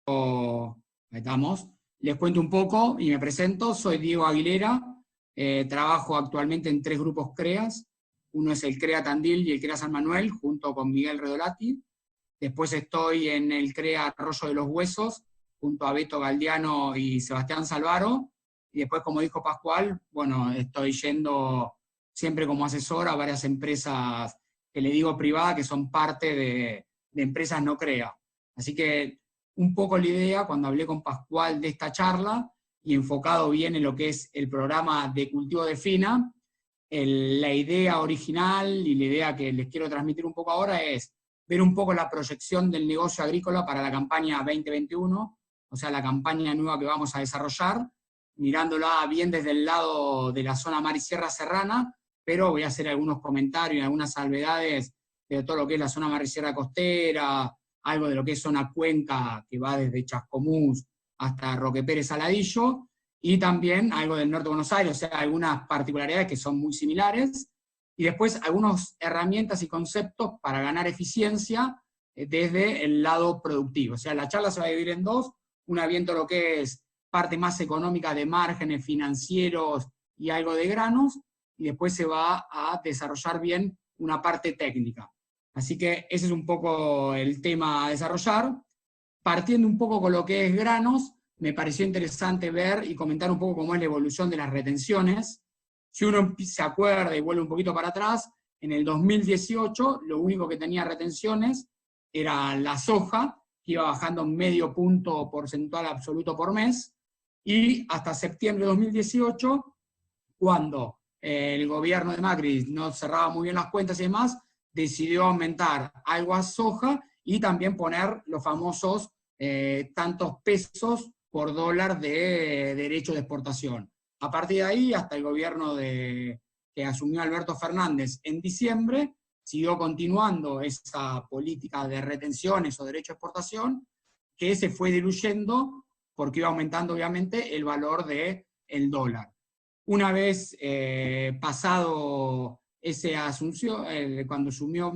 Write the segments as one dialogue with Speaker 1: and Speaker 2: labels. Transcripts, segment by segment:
Speaker 1: Ahí estamos. Les cuento un poco y me presento. Soy Diego Aguilera. Trabajo actualmente en 3 grupos CREAS. Uno es el CREA Tandil y el CREA San Manuel, junto con Miguel Redolati. Después estoy en el CREA Arroyo de los Huesos, junto a Beto Galdiano y Sebastián Salvaro. Y después, como dijo Pascual, bueno, estoy yendo siempre como asesor a varias empresas que le digo privadas, que son parte de empresas no CREA. Así que un poco la idea, cuando hablé con Pascual de esta charla, y enfocado bien en lo que es el programa de cultivo de fina, la idea original y la idea que les quiero transmitir un poco ahora es ver un poco la proyección del negocio agrícola para la campaña 2021, o sea, la campaña nueva que vamos a desarrollar, mirándola bien desde el lado de la zona mar y sierra serrana, pero voy a hacer algunos comentarios y algunas salvedades de todo lo que es la zona mar y sierra costera, algo de lo que es zona cuenca, que va desde Chascomús hasta Roque Pérez Saladillo, y también algo del norte de Buenos Aires, o sea, algunas particularidades que son muy similares, y después algunas herramientas y conceptos para ganar eficiencia desde el lado productivo. O sea, la charla se va a dividir en 2, una viendo lo que es parte más económica de márgenes financieros y algo de granos, y después se va a desarrollar bien una parte técnica. Así que ese es un poco el tema a desarrollar. Partiendo un poco con lo que es granos, me pareció interesante ver y comentar un poco cómo es la evolución de las retenciones. Si uno se acuerda y vuelve un poquito para atrás, en el 2018 lo único que tenía retenciones era la soja, que iba bajando medio punto porcentual absoluto por mes, y hasta septiembre de 2018, cuando el gobierno de Macri no cerraba muy bien las cuentas y demás, decidió aumentar algo a soja y también poner los famosos tantos pesos por dólar de derecho de exportación. A partir de ahí, hasta el gobierno que asumió Alberto Fernández en diciembre, siguió continuando esa política de retenciones o derecho de exportación, que se fue diluyendo porque iba aumentando obviamente el valor del dólar. Una vez pasado ese asunción, cuando asumió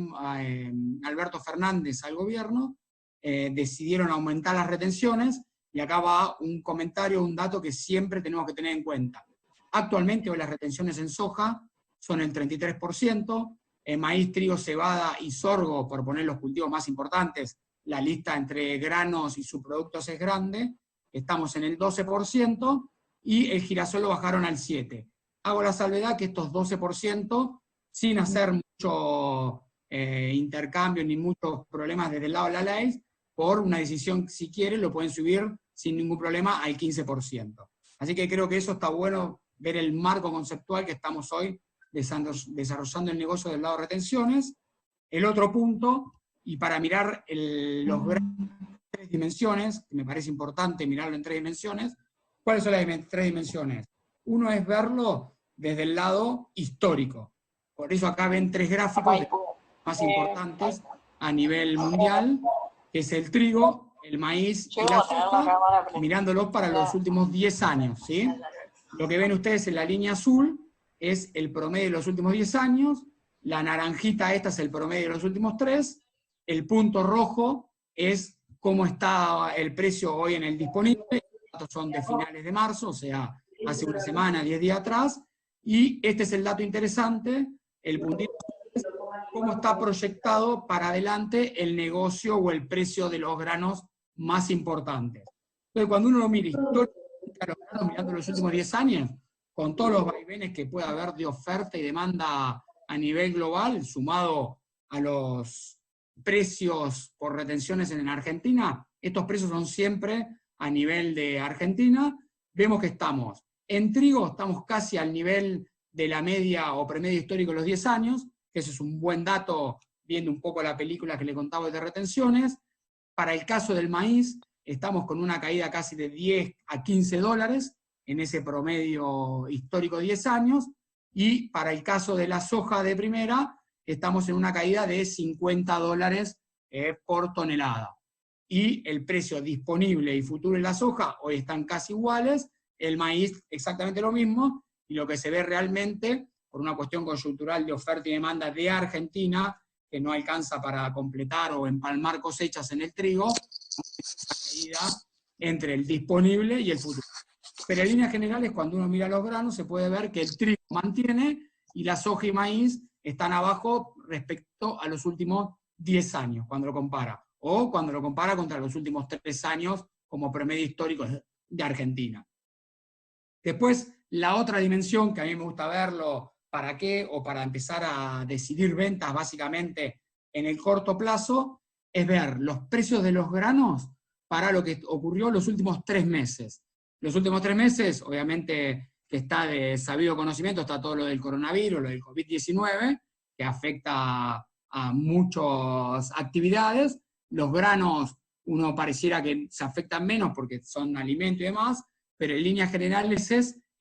Speaker 1: Alberto Fernández al gobierno, decidieron aumentar las retenciones, y acá va un comentario, un dato que siempre tenemos que tener en cuenta. Actualmente hoy las retenciones en soja son el 33%, en maíz, trigo, cebada y sorgo, por poner los cultivos más importantes, la lista entre granos y subproductos es grande, estamos en el 12%, y el girasol lo bajaron al 7%. Hago la salvedad que estos 12%, sin hacer mucho intercambio ni muchos problemas desde el lado de la ley, por una decisión, si quieren, lo pueden subir sin ningún problema al 15%. Así que creo que eso está bueno, ver el marco conceptual que estamos hoy desarrollando el negocio del lado de retenciones. El otro punto, y para mirar los granos en 3 dimensiones, que me parece importante mirarlo en 3 dimensiones, ¿cuáles son las 3 dimensiones? Uno es verlo desde el lado histórico. Por eso acá ven 3 gráficos de más importantes a nivel mundial, que es el trigo, el maíz y la soja, mirándolos para los últimos 10 años, ¿sí? Lo que ven ustedes en la línea azul es el promedio de los últimos 10 años, la naranjita esta es el promedio de los últimos 3, el punto rojo es cómo está el precio hoy en el disponible, los datos son de finales de marzo, o sea, hace una semana, 10 días atrás, y este es el dato interesante, el puntito es cómo está proyectado para adelante el negocio o el precio de los granos más importantes. Entonces, cuando uno lo mira históricamente a los granos, mirando los últimos 10 años, con todos los vaivenes que puede haber de oferta y demanda a nivel global, sumado a los precios por retenciones en Argentina, estos precios son siempre a nivel de Argentina. Vemos que estamos en trigo, estamos casi al nivel de la media o promedio histórico de los 10 años, que ese es un buen dato viendo un poco la película que le contaba de retenciones. Para el caso del maíz, estamos con una caída casi de 10 a 15 dólares en ese promedio histórico de 10 años, y para el caso de la soja de primera, estamos en una caída de 50 dólares por tonelada. Y el precio disponible y futuro de la soja hoy están casi iguales, el maíz exactamente lo mismo, y lo que se ve realmente, por una cuestión coyuntural de oferta y demanda de Argentina, que no alcanza para completar o empalmar cosechas en el trigo, medida entre el disponible y el futuro. Pero en líneas generales, cuando uno mira los granos, se puede ver que el trigo mantiene y la soja y maíz están abajo respecto a los últimos 10 años, cuando lo compara, o cuando lo compara contra los últimos 3 años como promedio histórico de Argentina. Después, la otra dimensión que a mí me gusta verlo, ¿para qué? O para empezar a decidir ventas básicamente en el corto plazo, es ver los precios de los granos para lo que ocurrió los últimos 3 meses. Los últimos 3 meses, obviamente, que está de sabido conocimiento, está todo lo del coronavirus, lo del COVID-19, que afecta a muchas actividades. Los granos, uno pareciera que se afectan menos porque son alimento y demás, pero en líneas generales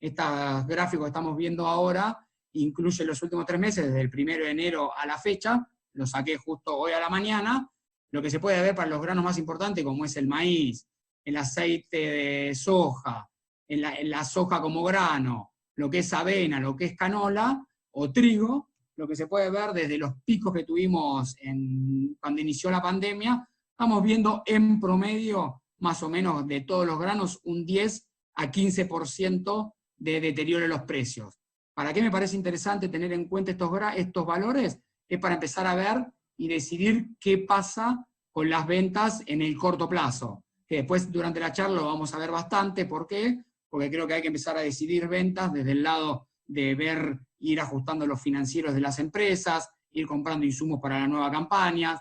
Speaker 1: estos gráficos que estamos viendo ahora incluyen los últimos 3 meses, desde el 1 de enero a la fecha, lo saqué justo hoy a la mañana, lo que se puede ver para los granos más importantes, como es el maíz, el aceite de soja, en la soja como grano, lo que es avena, lo que es canola o trigo, lo que se puede ver desde los picos que tuvimos cuando inició la pandemia, estamos viendo en promedio, más o menos de todos los granos, un 10 a 15% de deterioro en los precios. ¿Para qué me parece interesante tener en cuenta estos valores? Es para empezar a ver y decidir qué pasa con las ventas en el corto plazo. Que después durante la charla lo vamos a ver bastante. ¿Por qué? Porque creo que hay que empezar a decidir ventas desde el lado de ver, ir ajustando los financieros de las empresas, ir comprando insumos para la nueva campaña.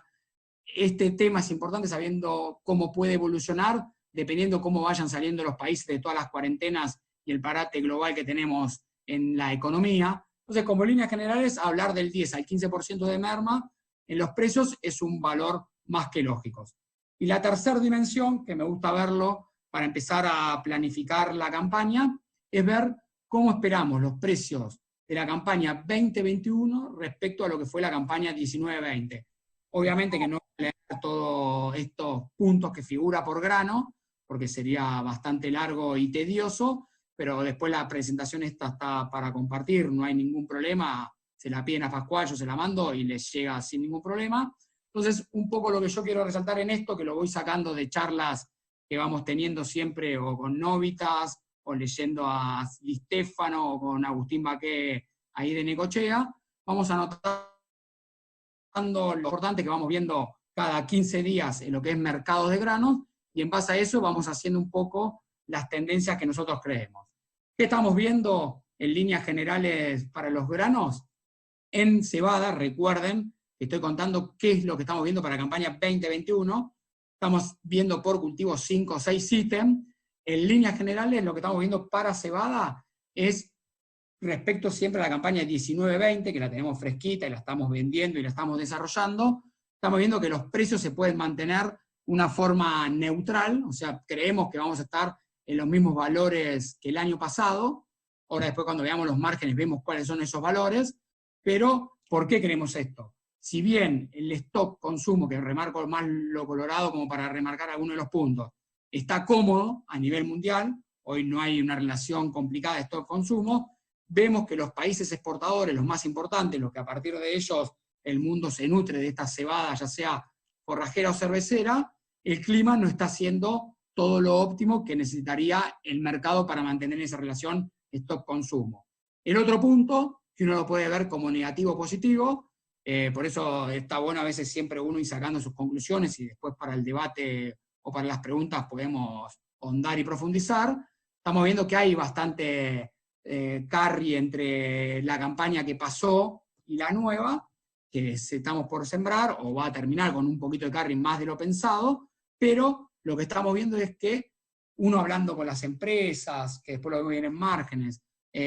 Speaker 1: Este tema es importante sabiendo cómo puede evolucionar, dependiendo cómo vayan saliendo los países de todas las cuarentenas y el parate global que tenemos en la economía. Entonces, como líneas generales, hablar del 10 al 15% de merma en los precios es un valor más que lógico. Y la tercera dimensión, que me gusta verlo para empezar a planificar la campaña, es ver cómo esperamos los precios de la campaña 2021 respecto a lo que fue la campaña 19-20. Obviamente que no voy a leer todos estos puntos que figura por grano, porque sería bastante largo y tedioso, pero después la presentación esta está para compartir, no hay ningún problema, se la piden a Pascual, yo se la mando y les llega sin ningún problema. Entonces, un poco lo que yo quiero resaltar en esto, que lo voy sacando de charlas que vamos teniendo siempre o con Novitas, o leyendo a Di Stefano, o con Agustín Baqué ahí de Necochea, vamos anotando lo importante que vamos viendo cada 15 días en lo que es mercados de granos, y en base a eso vamos haciendo un poco las tendencias que nosotros creemos. ¿Qué estamos viendo en líneas generales para los granos? En cebada, recuerden que estoy contando qué es lo que estamos viendo para la campaña 2021. Estamos viendo por cultivo 5 o 6 ítems. En líneas generales, lo que estamos viendo para cebada es respecto siempre a la campaña 19-20, que la tenemos fresquita y la estamos vendiendo y la estamos desarrollando. Estamos viendo que los precios se pueden mantener una forma neutral, o sea, creemos que vamos a estar en los mismos valores que el año pasado. Ahora después cuando veamos los márgenes vemos cuáles son esos valores, pero ¿por qué creemos esto? Si bien el stock consumo, que remarco más lo colorado como para remarcar algunos de los puntos, está cómodo a nivel mundial, hoy no hay una relación complicada de stock consumo, vemos que los países exportadores, los más importantes, los que a partir de ellos el mundo se nutre de esta cebada, ya sea forrajera o cervecera, el clima no está siendo todo lo óptimo que necesitaría el mercado para mantener esa relación stock-consumo. El otro punto, que uno lo puede ver como negativo o positivo, por eso está bueno a veces siempre uno ir sacando sus conclusiones y después para el debate o para las preguntas podemos ahondar y profundizar. Estamos viendo que hay bastante carry entre la campaña que pasó y la nueva, que estamos por sembrar, o va a terminar con un poquito de carry más de lo pensado, pero lo que estamos viendo es que uno hablando con las empresas, que después lo ven en márgenes,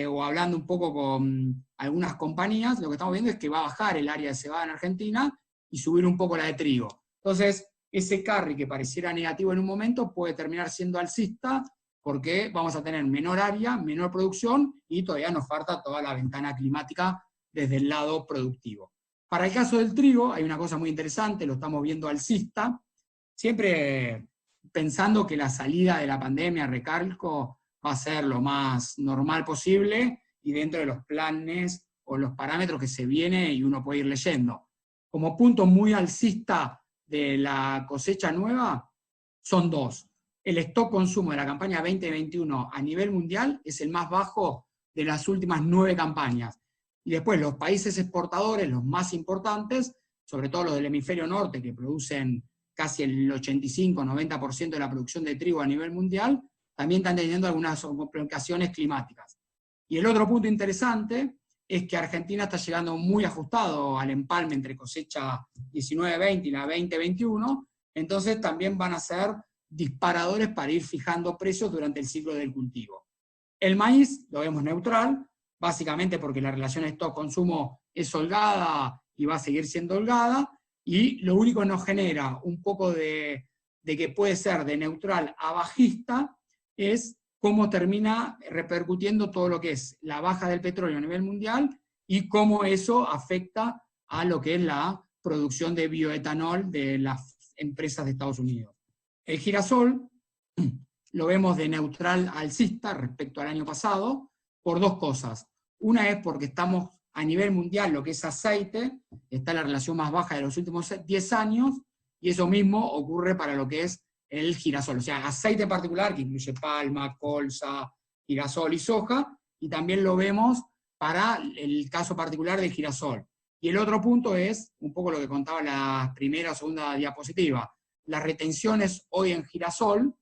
Speaker 1: o hablando un poco con algunas compañías, lo que estamos viendo es que va a bajar el área de cebada en Argentina y subir un poco la de trigo. Entonces, ese carry que pareciera negativo en un momento puede terminar siendo alcista, porque vamos a tener menor área, menor producción, y todavía nos falta toda la ventana climática desde el lado productivo. Para el caso del trigo, hay una cosa muy interesante, lo estamos viendo alcista, siempre pensando que la salida de la pandemia, recalco, va a ser lo más normal posible y dentro de los planes o los parámetros que se viene y uno puede ir leyendo. Como punto muy alcista de la cosecha nueva, son dos. El stock consumo de la campaña 2021 a nivel mundial es el más bajo de las últimas 9 campañas. Y después los países exportadores, los más importantes, sobre todo los del hemisferio norte, que producen casi el 85-90% de la producción de trigo a nivel mundial, también están teniendo algunas complicaciones climáticas. Y el otro punto interesante es que Argentina está llegando muy ajustado al empalme entre cosecha 19-20 y la 20-21, entonces también van a ser disparadores para ir fijando precios durante el ciclo del cultivo. El maíz lo vemos neutral, básicamente porque la relación stock-consumo es holgada y va a seguir siendo holgada, y lo único que nos genera un poco de que puede ser de neutral a bajista es cómo termina repercutiendo todo lo que es la baja del petróleo a nivel mundial y cómo eso afecta a lo que es la producción de bioetanol de las empresas de Estados Unidos. El girasol lo vemos de neutral alcista respecto al año pasado por dos cosas. Una es porque estamos a nivel mundial, lo que es aceite, está en la relación más baja de los últimos 10 años, y eso mismo ocurre para lo que es el girasol, o sea, aceite en particular, que incluye palma, colza, girasol y soja, y también lo vemos para el caso particular del girasol. Y el otro punto es, un poco lo que contaba la primera o segunda diapositiva, las retenciones hoy en girasol,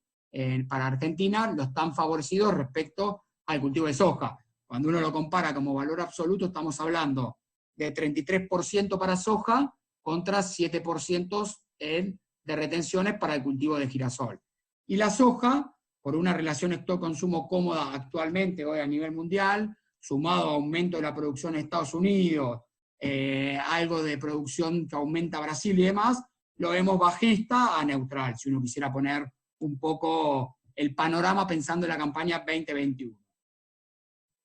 Speaker 1: para Argentina, lo están favorecidos respecto al cultivo de soja. Cuando uno lo compara como valor absoluto, estamos hablando de 33% para soja contra 7% de retenciones para el cultivo de girasol. Y la soja, por una relación stock-consumo cómoda actualmente hoy a nivel mundial, sumado a aumento de la producción en Estados Unidos, algo de producción que aumenta Brasil y demás, lo vemos bajista a neutral, si uno quisiera poner un poco el panorama pensando en la campaña 2021.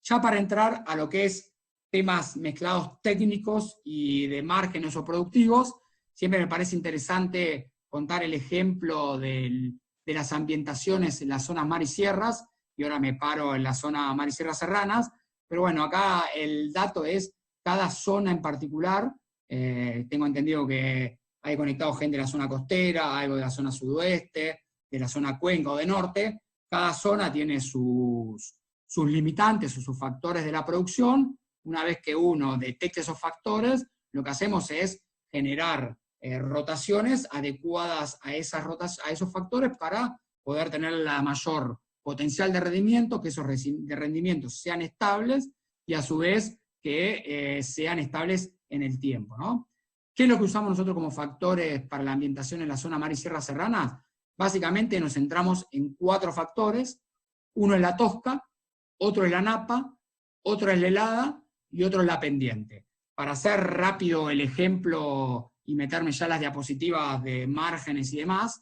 Speaker 1: Ya para entrar a lo que es temas mezclados técnicos y de márgenes o productivos, siempre me parece interesante contar el ejemplo de las ambientaciones en las zonas mar y sierras, y ahora me paro en la zona mar y sierras serranas, pero bueno, acá el dato es cada zona en particular. Tengo entendido que hay conectado gente de la zona costera, algo de la zona sudoeste, de la zona cuenca o de norte. Cada zona tiene sus limitantes o sus factores de la producción. Una vez que uno detecte esos factores, lo que hacemos es generar rotaciones adecuadas a esos factores para poder tener la mayor potencial de rendimiento, que esos de rendimientos sean estables y a su vez que sean estables en el tiempo, ¿no? ¿Qué es lo que usamos nosotros como factores para la ambientación en la zona mar y sierras serranas? Básicamente nos centramos en 4 factores. Uno es la tosca, otro es la napa, otro es la helada y otro es la pendiente. Para hacer rápido el ejemplo y meterme ya en las diapositivas de márgenes y demás,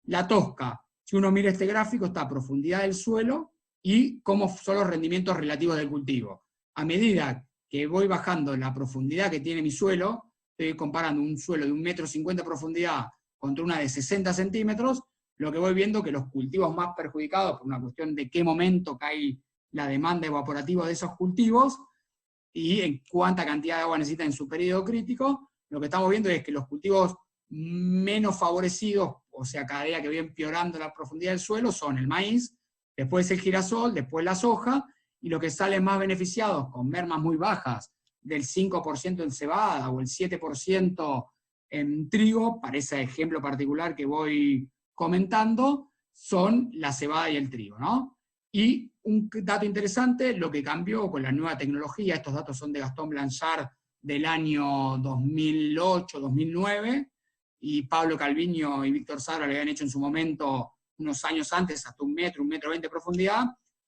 Speaker 1: la tosca, si uno mira este gráfico, está a profundidad del suelo y cómo son los rendimientos relativos del cultivo. A medida que voy bajando la profundidad que tiene mi suelo, estoy comparando un suelo de 1,50 m de profundidad contra una de 60 centímetros, lo que voy viendo que los cultivos más perjudicados, por una cuestión de qué momento cae la demanda evaporativa de esos cultivos y en cuánta cantidad de agua necesitan en su periodo crítico, lo que estamos viendo es que los cultivos menos favorecidos, o sea, cada día que voy empeorando la profundidad del suelo, son el maíz, después el girasol, después la soja, y los que salen más beneficiados con mermas muy bajas, del 5% en cebada o el 7% en trigo, para ese ejemplo particular que voy comentando, son la cebada y el trigo, ¿no? Y un dato interesante, lo que cambió con la nueva tecnología, estos datos son de Gastón Blanchard del año 2008-2009, y Pablo Calviño y Víctor Sabra lo habían hecho en su momento unos años antes, hasta 1 metro, 1,20 m de profundidad.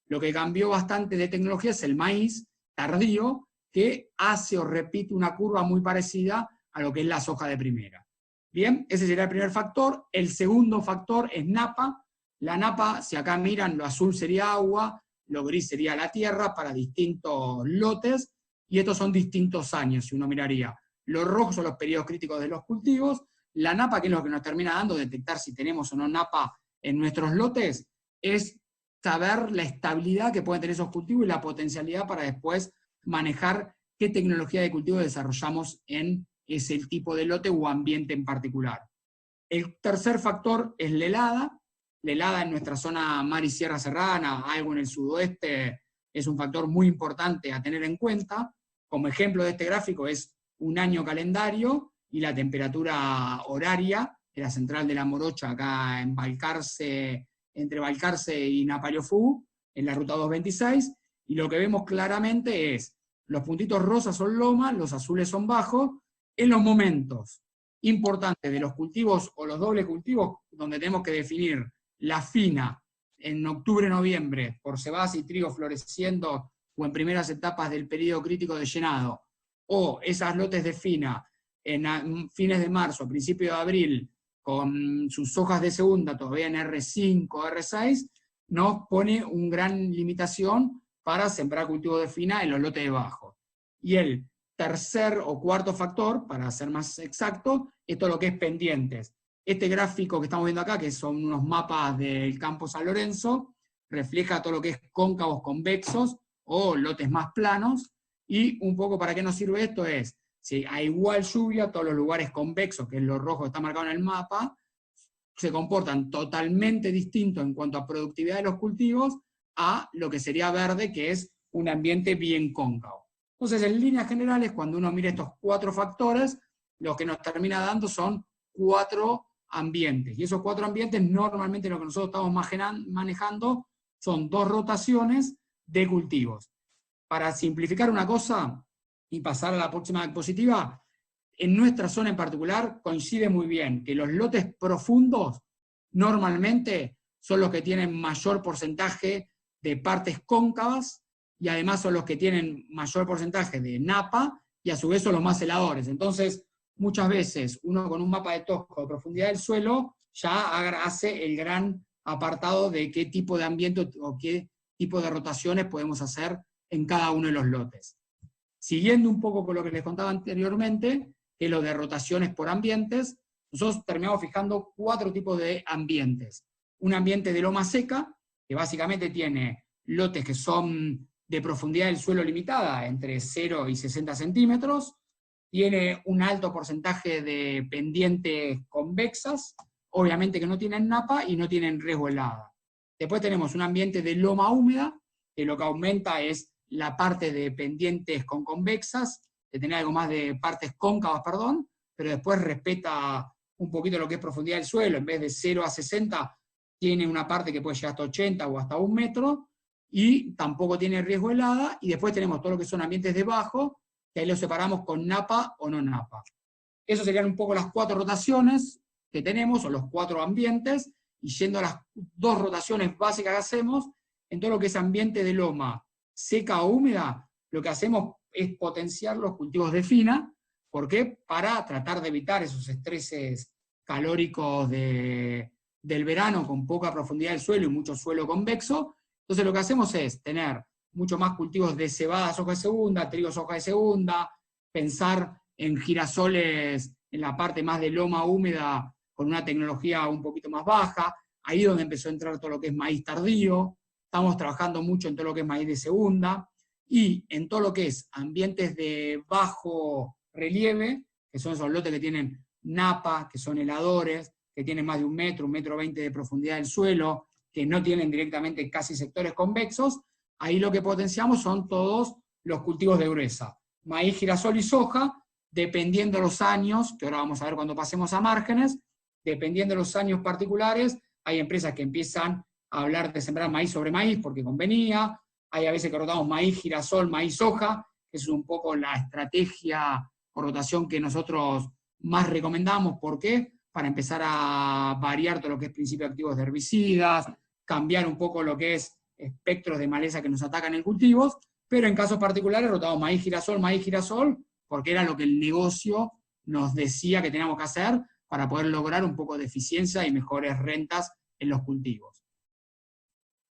Speaker 1: Lo que cambió bastante de tecnología es el maíz tardío, que hace o repite una curva muy parecida a lo que es la soja de primera. Bien, ese sería el primer factor. El segundo factor es napa. La napa, si acá miran, lo azul sería agua, lo gris sería la tierra para distintos lotes, y estos son distintos años, si uno miraría. Los rojos son los periodos críticos de los cultivos. La napa, que es lo que nos termina dando detectar si tenemos o no napa en nuestros lotes, es saber la estabilidad que pueden tener esos cultivos y la potencialidad para después manejar qué tecnología de cultivo desarrollamos en ese tipo de lote o ambiente en particular. El tercer factor es la helada, la helada en nuestra zona mar y sierra serrana, algo en el sudoeste, es un factor muy importante a tener en cuenta. Como ejemplo de este gráfico es un año calendario y la temperatura horaria de la central de La Morocha, acá en Balcarce, entre Balcarce y Napayofú, en la ruta 226, y lo que vemos claramente es, los puntitos rosas son lomas, los azules son bajos, en los momentos importantes de los cultivos o los dobles cultivos, donde tenemos que definir la fina en octubre-noviembre, por cebadas y trigo floreciendo o en primeras etapas del periodo crítico de llenado, o esas lotes de fina en fines de marzo, principio de abril, con sus hojas de segunda todavía en R5, R6, nos pone una gran limitación para sembrar cultivo de fina en los lotes de bajo. Y el tercer o cuarto factor, para ser más exacto, es todo lo que es pendientes. Este gráfico que estamos viendo acá, que son unos mapas del campo San Lorenzo, refleja todo lo que es cóncavos convexos o lotes más planos, y un poco para qué nos sirve esto es, si a igual lluvia, todos los lugares convexos, que es lo rojo que está marcado en el mapa, se comportan totalmente distintos en cuanto a productividad de los cultivos a lo que sería verde, que es un ambiente bien cóncavo. Entonces, en líneas generales, cuando uno mira estos 4 factores, lo que nos termina dando son 4 ambientes. Y esos 4 ambientes, normalmente lo que nosotros estamos manejando son 2 rotaciones de cultivos. Para simplificar una cosa y pasar a la próxima diapositiva, en nuestra zona en particular coincide muy bien que los lotes profundos normalmente son los que tienen mayor porcentaje de partes cóncavas y además son los que tienen mayor porcentaje de napa y a su vez son los más heladores. Entonces, muchas veces uno con un mapa de Tosco de profundidad del suelo ya hace el gran apartado de qué tipo de ambiente o qué tipo de rotaciones podemos hacer en cada uno de los lotes. Siguiendo un poco con lo que les contaba anteriormente, que es lo de rotaciones por ambientes, nosotros terminamos fijando 4 tipos de ambientes. Un ambiente de loma seca, que básicamente tiene lotes que son de profundidad del suelo limitada, entre 0 y 60 centímetros, tiene un alto porcentaje de pendientes convexas, obviamente que no tienen napa y no tienen riesgo helada. Después tenemos un ambiente de loma húmeda, que lo que aumenta es la parte de pendientes con convexas, de tener algo más de partes cóncavas, perdón, pero después respeta un poquito lo que es profundidad del suelo, en vez de 0 a 60, tiene una parte que puede llegar hasta 80 o hasta 1 metro, y tampoco tiene riesgo helada, y después tenemos todo lo que son ambientes de bajo, que ahí los separamos con napa o no napa. Esas serían un poco las 4 rotaciones que tenemos, o los 4 ambientes, y yendo a las 2 rotaciones básicas que hacemos, en todo lo que es ambiente de loma seca o húmeda, lo que hacemos es potenciar los cultivos de fina. ¿Por qué? Para tratar de evitar esos estreses calóricos del verano con poca profundidad del suelo y mucho suelo convexo. Entonces lo que hacemos es tener mucho más cultivos de cebadas hoja de segunda, trigos hoja de segunda, pensar en girasoles en la parte más de loma húmeda con una tecnología un poquito más baja, ahí es donde empezó a entrar todo lo que es maíz tardío. Estamos trabajando mucho en todo lo que es maíz de segunda, y en todo lo que es ambientes de bajo relieve, que son esos lotes que tienen napa, que son heladores, que tienen más de 1 metro, 1,20 metros de profundidad del suelo, que no tienen directamente casi sectores convexos, ahí lo que potenciamos son todos los cultivos de gruesa. Maíz, girasol y soja, dependiendo de los años, que ahora vamos a ver cuando pasemos a márgenes, dependiendo de los años particulares, hay empresas que empiezan a hablar de sembrar maíz sobre maíz porque convenía, hay a veces que rotamos maíz, girasol, maíz, soja, que es un poco la estrategia o rotación que nosotros más recomendamos. ¿Por qué? Para empezar a variar todo lo que es principios activos de herbicidas, cambiar un poco lo que es espectros de maleza que nos atacan en cultivos, pero en casos particulares rotamos maíz, girasol, porque era lo que el negocio nos decía que teníamos que hacer para poder lograr un poco de eficiencia y mejores rentas en los cultivos.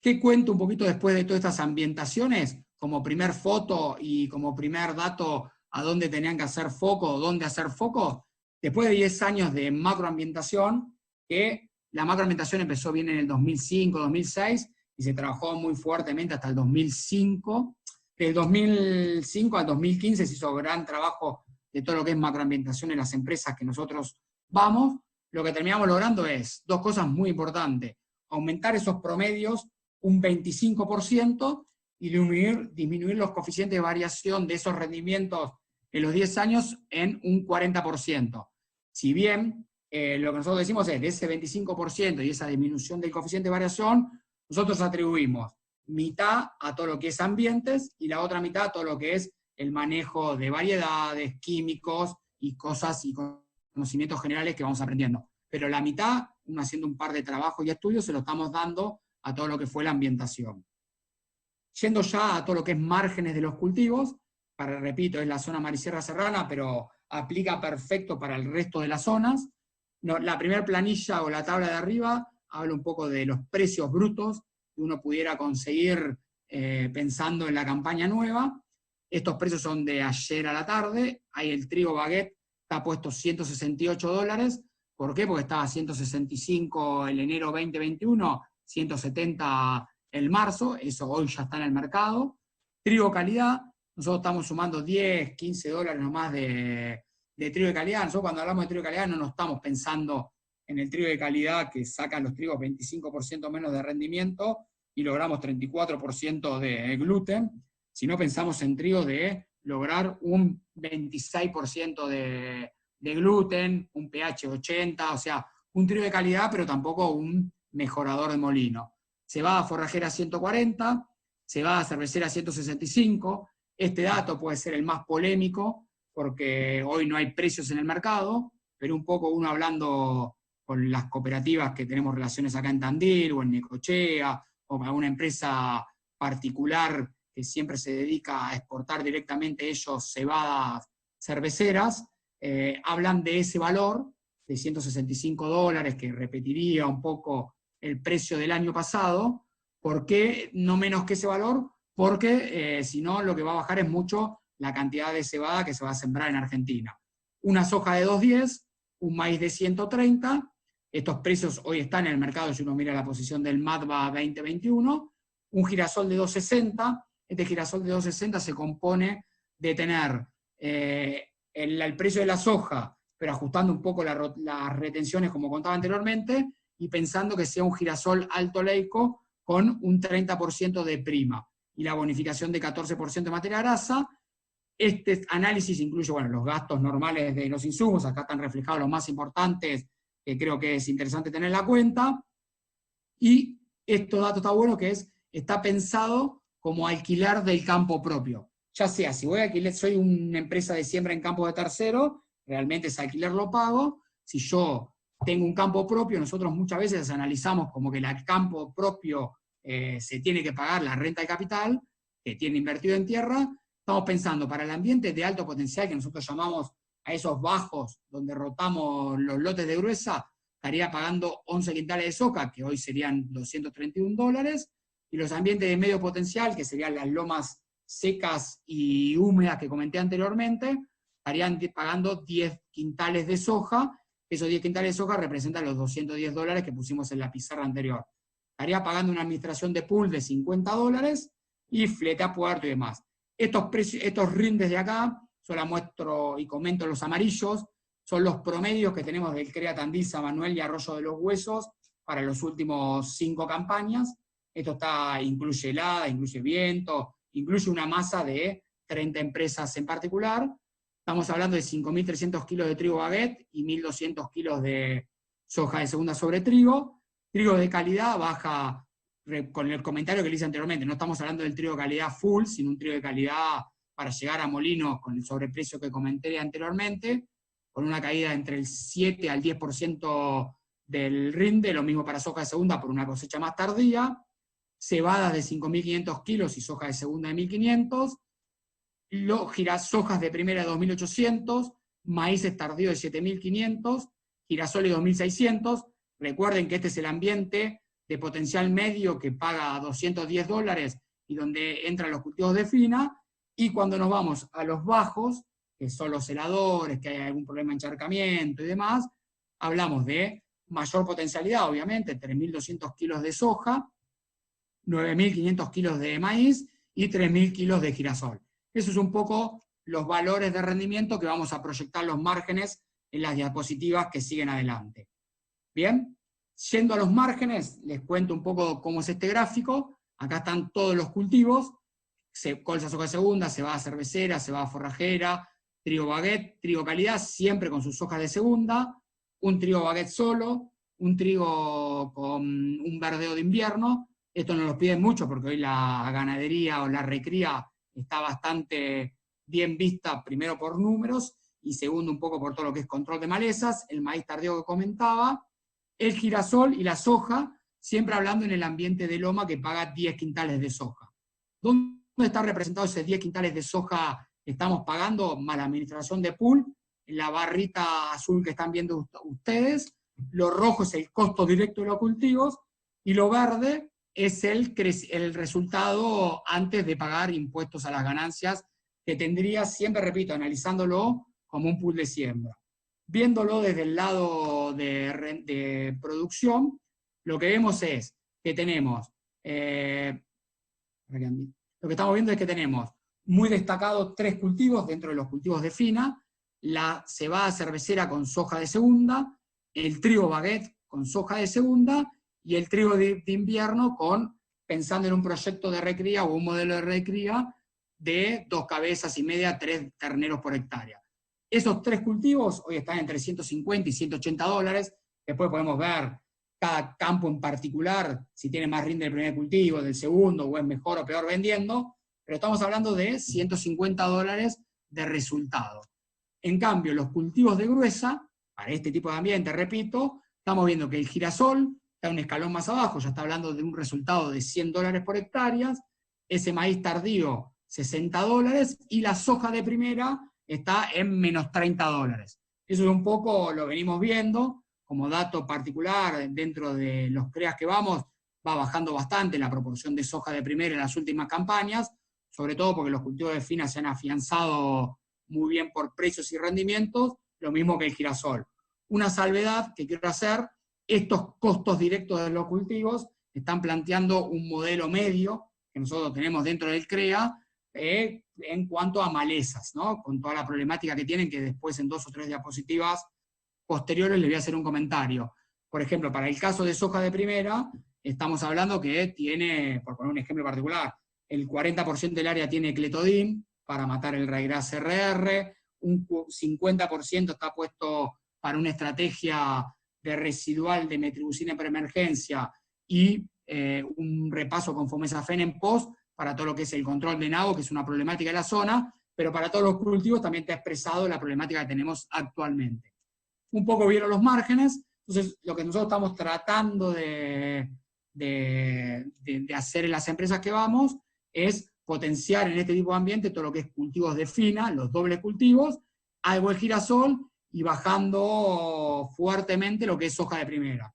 Speaker 1: ¿Qué cuento un poquito después de todas estas ambientaciones? Como primer foto y como primer dato a dónde tenían que hacer foco, dónde hacer foco, después de 10 años de macroambientación, que la macroambientación empezó bien en el 2005, 2006, y se trabajó muy fuertemente hasta el 2005. Del 2005 al 2015 se hizo gran trabajo de todo lo que es macroambientación en las empresas que nosotros vamos. Lo que terminamos logrando es 2 cosas muy importantes. aumentar esos promedios un 25% y disminuir los coeficientes de variación de esos rendimientos en los 10 años en un 40%. Si bien lo que nosotros decimos es de ese 25% y esa disminución del coeficiente de variación, nosotros atribuimos mitad a todo lo que es ambientes y la otra mitad a todo lo que es el manejo de variedades, químicos y cosas y conocimientos generales que vamos aprendiendo. Pero la mitad, uno haciendo un par de trabajos y estudios, se lo estamos dando a todo lo que fue la ambientación. Yendo ya a todo lo que es márgenes de los cultivos, repito, es la zona Marisierra Serrana, pero aplica perfecto para el resto de las zonas. No, la primera planilla o la tabla de arriba habla un poco de los precios brutos que uno pudiera conseguir pensando en la campaña nueva. Estos precios son de ayer a la tarde. Ahí el trigo baguette está puesto $168. ¿Por qué? Porque estaba a 165 el enero 2021, 170 el marzo, eso hoy ya está en el mercado. Trigo calidad, nosotros estamos sumando 10, 15 dólares nomás de trigo de calidad. Nosotros cuando hablamos de trigo de calidad no nos estamos pensando en el trigo de calidad que sacan los trigos 25% menos de rendimiento y logramos 34% de gluten, sino pensamos en trigos de lograr un 26% de gluten, un pH 80, o sea, un trigo de calidad, pero tampoco un mejorador de molino. Cebada forrajera 140, cebada cervecera 165. Este dato puede ser el más polémico, porque hoy no hay precios en el mercado, pero un poco uno hablando con las cooperativas que tenemos relaciones acá en Tandil, o en Necochea, o con alguna empresa particular que siempre se dedica a exportar directamente ellos cebadas cerveceras, hablan de ese valor, de $165, que repetiría un poco el precio del año pasado. ¿Por qué no menos que ese valor? Porque si no, lo que va a bajar es mucho la cantidad de cebada que se va a sembrar en Argentina. Una soja de 210, un maíz de 130, estos precios hoy están en el mercado, si uno mira la posición del MATBA 2021, un girasol de 260, este girasol de 260 se compone de tener el precio de la soja, pero ajustando un poco las retenciones como contaba anteriormente, y pensando que sea un girasol alto leico con un 30% de prima, y la bonificación de 14% de materia grasa. Este análisis incluye, bueno, los gastos normales de los insumos, acá están reflejados los más importantes, que creo que es interesante tener en la cuenta, y este dato está bueno, que está pensado como alquilar del campo propio. Ya sea, si voy a alquilar, soy una empresa de siembra en campo de tercero, realmente ese alquiler lo pago. Si yo tengo un campo propio, nosotros muchas veces analizamos como que el campo propio se tiene que pagar la renta de capital, que tiene invertido en tierra. Estamos pensando para el ambiente de alto potencial, que nosotros llamamos a esos bajos, donde rotamos los lotes de gruesa, estaría pagando 11 quintales de soja, que hoy serían $231, y los ambientes de medio potencial, que serían las lomas secas y húmedas que comenté anteriormente, estarían pagando 10 quintales de soja. Esos 10 quintales de soja representan los $210 que pusimos en la pizarra anterior. Estaría pagando una administración de pool de $50 y flete a puerto y demás. Estos rindes de acá, yo la muestro y comento los amarillos, son los promedios que tenemos del CREA Tandil, San Manuel y Arroyo de los Huesos para los últimos 5 campañas. Esto incluye helada, incluye viento, incluye una masa de 30 empresas en particular. Estamos hablando de 5.300 kilos de trigo baguette y 1.200 kilos de soja de segunda sobre trigo. Trigo de calidad baja, con el comentario que le hice anteriormente, no estamos hablando del trigo de calidad full, sino un trigo de calidad para llegar a molinos con el sobreprecio que comenté anteriormente, con una caída entre el 7 al 10% del rinde, lo mismo para soja de segunda por una cosecha más tardía, cebadas de 5.500 kilos y soja de segunda de 1.500, sojas de primera de 2.800, maíces tardíos de 7.500, girasoles 2.600. Recuerden que este es el ambiente de potencial medio que paga $210 y donde entran los cultivos de fina, y cuando nos vamos a los bajos, que son los heladores, que hay algún problema de encharcamiento y demás, hablamos de mayor potencialidad, obviamente, 3.200 kilos de soja, 9.500 kilos de maíz y 3.000 kilos de girasol. Eso es un poco los valores de rendimiento que vamos a proyectar los márgenes en las diapositivas que siguen adelante. Bien, Yendo a los márgenes, les cuento un poco cómo es este gráfico. Acá están todos los cultivos, colza, soja de segunda, cebada cervecera, cebada forrajera, trigo baguette, trigo calidad, siempre con sus hojas de segunda, un trigo baguette solo, un trigo con un verdeo de invierno. Esto nos lo piden mucho porque hoy la ganadería o la recría está bastante bien vista, primero por números, y segundo un poco por todo lo que es control de malezas, el maíz tardío que comentaba, el girasol y la soja, siempre hablando en el ambiente de loma que paga 10 quintales de soja. ¿Dónde está representado ese 10 quintales de soja que estamos pagando? Mala administración de pool, en la barrita azul que están viendo ustedes, lo rojo es el costo directo de los cultivos, y lo verde es el resultado antes de pagar impuestos a las ganancias, que tendría, siempre repito, analizándolo como un pool de siembra. Viéndolo desde el lado de producción, lo que vemos es que tenemos, lo que estamos viendo es que tenemos muy destacados 3 cultivos dentro de los cultivos de fina: la cebada cervecera con soja de segunda, el trigo baguette con soja de segunda, y el trigo de invierno pensando en un proyecto de recría o un modelo de recría de 2 cabezas y media, 3 terneros por hectárea. Esos 3 cultivos hoy están entre 150 y 180 dólares. Después podemos ver cada campo en particular, si tiene más rinde el primer cultivo, del segundo, o es mejor o peor vendiendo, pero estamos hablando de 150 dólares de resultado. En cambio, los cultivos de gruesa, para este tipo de ambiente, repito, estamos viendo que el girasol está un escalón más abajo, ya está hablando de un resultado de 100 dólares por hectárea, ese maíz tardío 60 dólares, y la soja de primera está en menos 30 dólares. Eso es un poco, lo venimos viendo, como dato particular, dentro de los CREAs que vamos, va bajando bastante la proporción de soja de primera en las últimas campañas, sobre todo porque los cultivos de fina se han afianzado muy bien por precios y rendimientos, lo mismo que el girasol. Una salvedad que quiero hacer: estos costos directos de los cultivos están planteando un modelo medio que nosotros tenemos dentro del CREA, en cuanto a malezas, ¿no? Con toda la problemática que tienen, que después en 2 o 3 diapositivas posteriores les voy a hacer un comentario. Por ejemplo, para el caso de soja de primera, estamos hablando que tiene, por poner un ejemplo particular, el 40% del área tiene cletodin para matar el ryegrass RR, un 50% está puesto para una estrategia de residual de metribuzina para emergencia, y un repaso con fomesafen en post para todo lo que es el control de nabo, que es una problemática de la zona, pero para todos los cultivos también está expresado la problemática que tenemos actualmente. Un poco vieron los márgenes. Entonces lo que nosotros estamos tratando de hacer en las empresas que vamos es potenciar en este tipo de ambiente todo lo que es cultivos de fina, los dobles cultivos, algo de girasol, y bajando fuertemente lo que es soja de primera.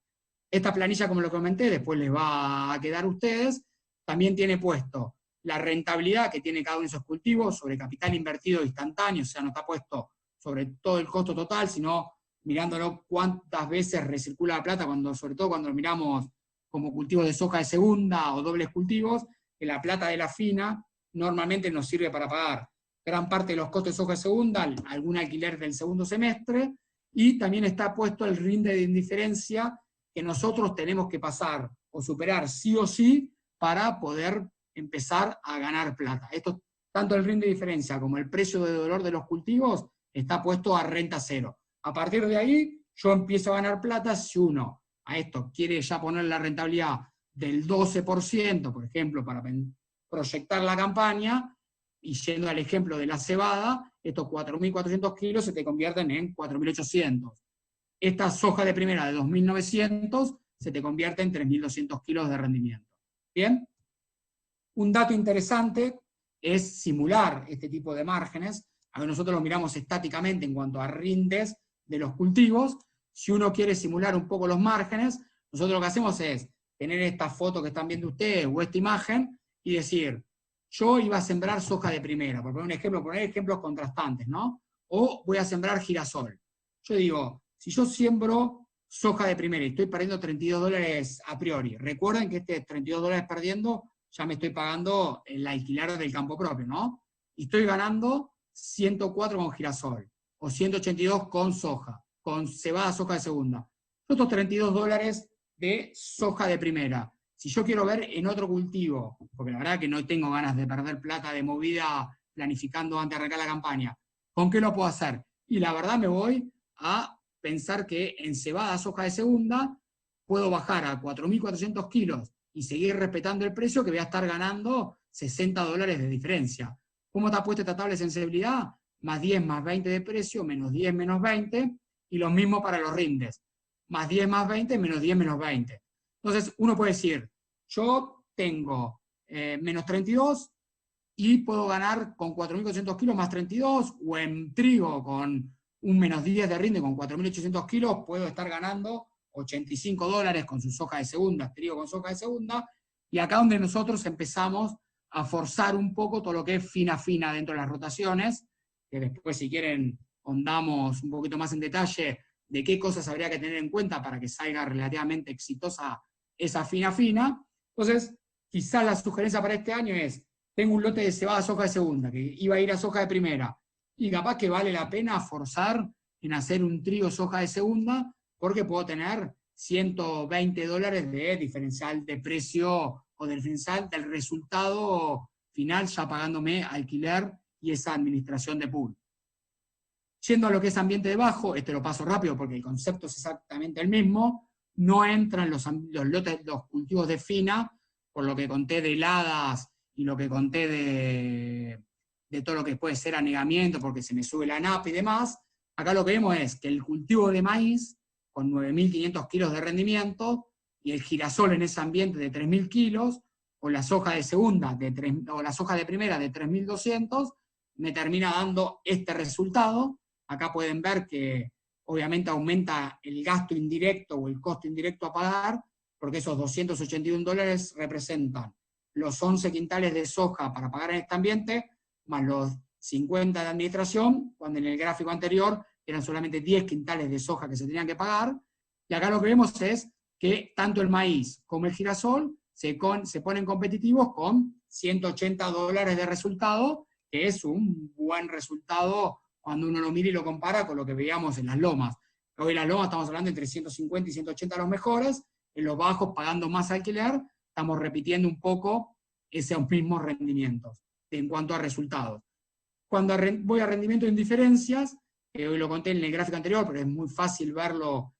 Speaker 1: Esta planilla, como lo comenté, después les va a quedar a ustedes, también tiene puesto la rentabilidad que tiene cada uno de esos cultivos sobre capital invertido instantáneo, o sea, no está puesto sobre todo el costo total, sino mirándolo cuántas veces recircula la plata, sobre todo cuando lo miramos como cultivos de soja de segunda o dobles cultivos, que la plata de la fina normalmente nos sirve para pagar gran parte de los costos de soja de segunda, algún alquiler del segundo semestre, y también está puesto el rinde de indiferencia que nosotros tenemos que pasar o superar sí o sí para poder empezar a ganar plata. Esto, tanto el rinde de diferencia como el precio de dolor de los cultivos, está puesto a renta cero. A partir de ahí, yo empiezo a ganar plata si uno a esto quiere ya poner la rentabilidad del 12%, por ejemplo, para proyectar la campaña, y yendo al ejemplo de la cebada, estos 4.400 kilos se te convierten en 4.800. Esta soja de primera de 2.900 se te convierte en 3.200 kilos de rendimiento. ¿Bien? Un dato interesante es simular este tipo de márgenes. A ver, nosotros lo miramos estáticamente en cuanto a rindes de los cultivos. Si uno quiere simular un poco los márgenes, nosotros lo que hacemos es tener esta foto que están viendo ustedes o esta imagen y decir: yo iba a sembrar soja de primera, por poner un ejemplo, poner ejemplos contrastantes, ¿no? O voy a sembrar girasol. Yo digo, si yo siembro soja de primera y estoy perdiendo 32 dólares a priori, recuerden que este 32 dólares perdiendo, ya me estoy pagando el alquiler del campo propio, ¿no? Y estoy ganando 104 con girasol, o 182 con soja, con cebada, soja de segunda. Estos 32 dólares de soja de primera. Si yo quiero ver en otro cultivo, porque la verdad que no tengo ganas de perder plata de movida planificando antes de arrancar la campaña, ¿con qué lo puedo hacer? Y la verdad me voy a pensar que en cebada soja de segunda puedo bajar a 4.400 kilos y seguir respetando el precio, que voy a estar ganando $60 de diferencia. ¿Cómo está puesta esta tabla de sensibilidad? Más 10 más 20 de precio, menos 10 menos 20, y lo mismo para los rindes. Más 10 más 20, menos 10 menos 20. Entonces, uno puede decir, yo tengo menos 32 y puedo ganar con 4.400 kilos más 32, o en trigo con un menos 10 de rinde con 4.800 kilos, puedo estar ganando $85 con su soja de segunda, trigo con soja de segunda, y acá donde nosotros empezamos a forzar un poco todo lo que es fina dentro de las rotaciones, que después si quieren ahondamos un poquito más en detalle de qué cosas habría que tener en cuenta para que salga relativamente exitosa esa fina. Entonces, quizás la sugerencia para este año es, tengo un lote de cebada soja de segunda, que iba a ir a soja de primera, y capaz que vale la pena forzar en hacer un trigo soja de segunda, porque puedo tener $120 de diferencial de precio o del diferencial del resultado final, ya pagándome alquiler y esa administración de pool. Yendo a lo que es ambiente de bajo, este lo paso rápido porque el concepto es exactamente el mismo, no entran los lotes, los cultivos de fina, por lo que conté de heladas y lo que conté de todo lo que puede ser anegamiento, porque se me sube la napa y demás. Acá lo que vemos es que el cultivo de maíz, con 9.500 kilos de rendimiento, y el girasol en ese ambiente de 3.000 kilos, o la soja de segunda, o la soja de primera de 3.200, me termina dando este resultado. Acá pueden ver que obviamente aumenta el gasto indirecto o el costo indirecto a pagar, porque esos $281 representan los 11 quintales de soja para pagar en este ambiente, más los 50 de administración, cuando en el gráfico anterior eran solamente 10 quintales de soja que se tenían que pagar. Y acá lo que vemos es que tanto el maíz como el girasol se ponen competitivos con $180 de resultado, que es un buen resultado cuando uno lo mira y lo compara con lo que veíamos en las lomas. Hoy en las lomas estamos hablando entre 150 y 180 los mejores, en los bajos pagando más alquiler, estamos repitiendo un poco esos mismos rendimientos en cuanto a resultados. Cuando voy a rendimiento de indiferencias, hoy lo conté en el gráfico anterior, pero es muy fácil verlo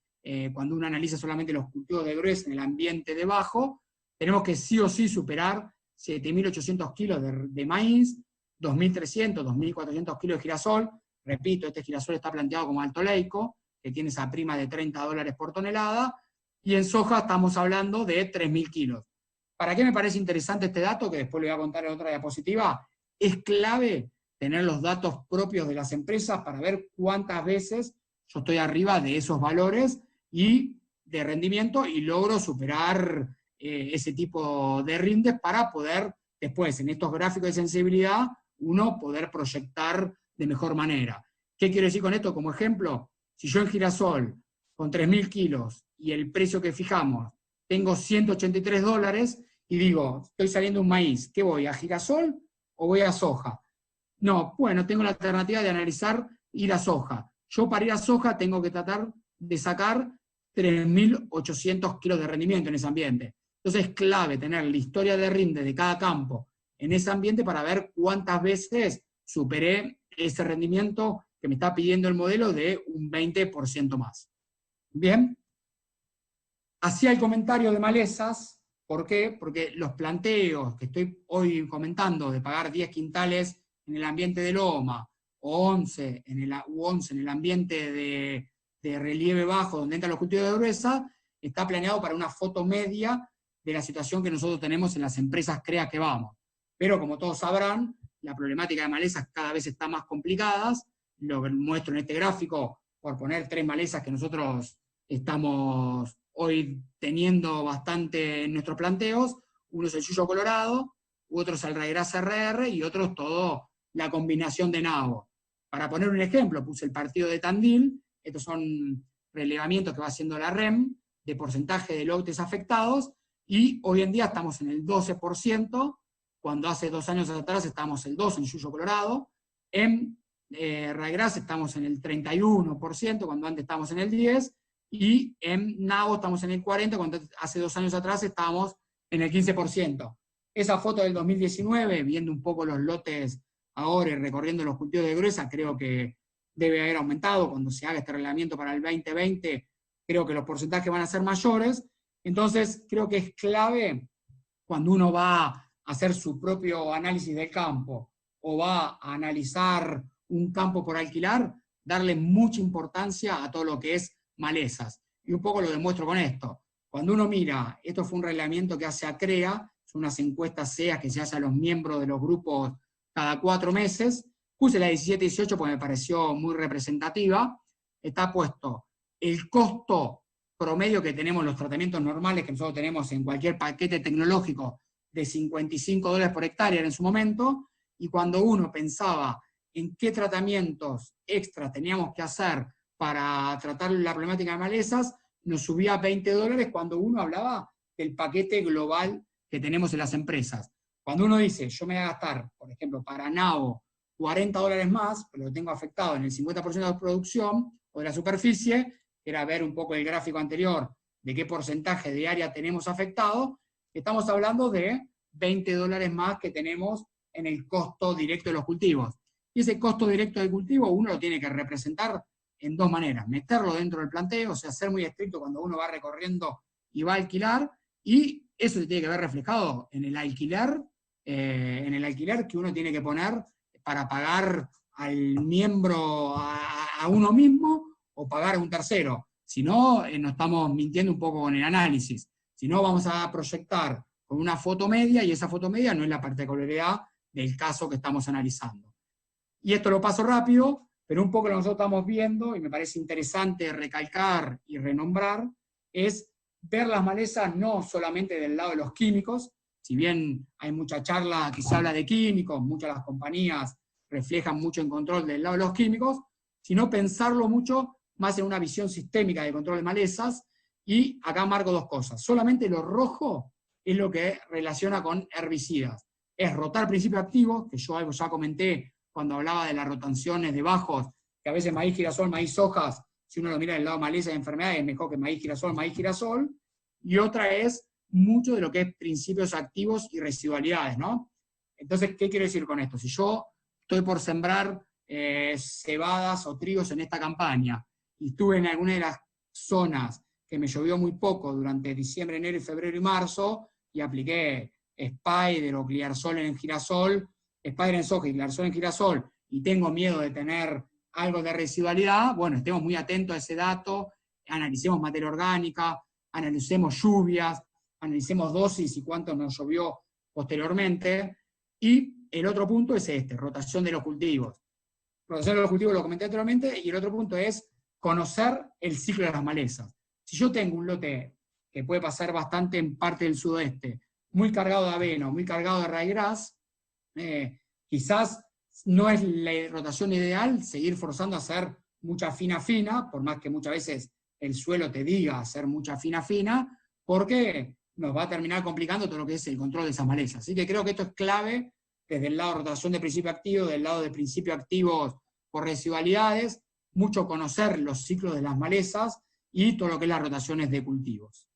Speaker 1: cuando uno analiza solamente los cultivos de grueso en el ambiente de bajo, tenemos que sí o sí superar 7.800 kilos de maíz, 2.300, 2.400 kilos de girasol. Repito, este girasol está planteado como alto leico, que tiene esa prima de $30 por tonelada, y en soja estamos hablando de 3.000 kilos. ¿Para qué me parece interesante este dato? Que después le voy a contar en otra diapositiva. Es clave tener los datos propios de las empresas para ver cuántas veces yo estoy arriba de esos valores y de rendimiento y logro superar ese tipo de rindes para poder después, en estos gráficos de sensibilidad, uno poder proyectar de mejor manera. ¿Qué quiero decir con esto? Como ejemplo, si yo en girasol con 3.000 kilos y el precio que fijamos tengo $183 y digo, estoy saliendo un maíz, ¿qué voy? ¿A girasol o voy a soja? No, bueno, tengo la alternativa de analizar ir a soja. Yo para ir a soja tengo que tratar de sacar 3.800 kilos de rendimiento en ese ambiente. Entonces es clave tener la historia de rinde de cada campo en ese ambiente para ver cuántas veces superé ese rendimiento que me está pidiendo el modelo de un 20% más. Bien. Hacía el comentario de malezas, ¿por qué? Porque los planteos que estoy hoy comentando de pagar 10 quintales en el ambiente de loma, o 11 en el ambiente de relieve bajo, donde entran los cultivos de gruesa, está planeado para una foto media de la situación que nosotros tenemos en las empresas CREA que vamos. Pero como todos sabrán, la problemática de malezas cada vez está más complicada. Lo que muestro en este gráfico, por poner 3 malezas que nosotros estamos hoy teniendo bastante en nuestros planteos. Uno es el yuyo colorado, otro es el raygrass RR y otro es todo la combinación de nabo. Para poner un ejemplo, puse el partido de Tandil. Estos son relevamientos que va haciendo la REM de porcentaje de lotes afectados, y hoy en día estamos en el 12%, cuando hace 2 años atrás estábamos el 2% en yuyo colorado. En raygrass estamos en el 31%, cuando antes estábamos en el 10%, y en nabo estamos en el 40%, cuando hace 2 años atrás estábamos en el 15%. Esa foto del 2019, viendo un poco los lotes ahora y recorriendo los cultivos de gruesa, creo que debe haber aumentado. Cuando se haga este reglamento para el 2020, creo que los porcentajes van a ser mayores. Entonces, creo que es clave cuando uno va a hacer su propio análisis del campo o va a analizar un campo por alquilar, darle mucha importancia a todo lo que es malezas. Y un poco lo demuestro con esto. Cuando uno mira, esto fue un reglamento que hace ACREA, son unas encuestas SEA que se hacen a los miembros de los grupos cada 4 meses. Puse la 17-18 porque me pareció muy representativa. Está puesto el costo promedio que tenemos los tratamientos normales que nosotros tenemos en cualquier paquete tecnológico de $55 por hectárea en su momento, y cuando uno pensaba en qué tratamientos extras teníamos que hacer para tratar la problemática de malezas, nos subía $20 cuando uno hablaba del paquete global que tenemos en las empresas. Cuando uno dice, yo me voy a gastar, por ejemplo, para nabo, $40 más, pero lo tengo afectado en el 50% de la producción o de la superficie, que era ver un poco el gráfico anterior de qué porcentaje de área tenemos afectado, estamos hablando de $20 más que tenemos en el costo directo de los cultivos. Y ese costo directo del cultivo uno lo tiene que representar en 2 maneras: meterlo dentro del planteo, o sea, ser muy estricto cuando uno va recorriendo y va a alquilar, y eso se tiene que ver reflejado en el alquiler que uno tiene que poner para pagar al miembro, a uno mismo, o pagar a un tercero. Si no, nos estamos mintiendo un poco con el análisis. Si no, vamos a proyectar con una foto media, y esa foto media no es la particularidad del caso que estamos analizando. Y esto lo paso rápido, pero un poco lo que nosotros estamos viendo, y me parece interesante recalcar y renombrar, es ver las malezas no solamente del lado de los químicos. Si bien hay mucha charla que se habla de químicos, muchas de las compañías reflejan mucho en control del lado de los químicos, sino pensarlo mucho más en una visión sistémica de control de malezas. Y acá marco 2 cosas. Solamente lo rojo es lo que relaciona con herbicidas. Es rotar principio activo, que yo algo ya comenté cuando hablaba de las rotaciones de bajos, que a veces maíz, girasol, maíz, hojas, si uno lo mira del lado maleza y enfermedades, es mejor que maíz, girasol. Y otra es mucho de lo que es principios activos y residualidades, ¿no? Entonces, ¿qué quiero decir con esto? Si yo estoy por sembrar cebadas o trigos en esta campaña, y estuve en alguna de las zonas que me llovió muy poco durante diciembre, enero, y febrero y marzo, y apliqué Spider o Clearsol en girasol, Spider en soja y Clearsol en girasol, y tengo miedo de tener algo de residualidad, bueno, estemos muy atentos a ese dato, analicemos materia orgánica, analicemos lluvias, analicemos dosis y cuánto nos llovió posteriormente. Y el otro punto es rotación de los cultivos. Rotación de los cultivos lo comenté anteriormente, y el otro punto es conocer el ciclo de las malezas. Si yo tengo un lote que puede pasar bastante en parte del sudoeste, muy cargado de avena, muy cargado de ryegrass, quizás no es la rotación ideal seguir forzando a hacer mucha fina, por más que muchas veces el suelo te diga hacer mucha fina, porque nos va a terminar complicando todo lo que es el control de esas malezas. Así que creo que esto es clave desde el lado de rotación de principio activo, del lado de principio activos por residualidades, mucho conocer los ciclos de las malezas y todo lo que es las rotaciones de cultivos.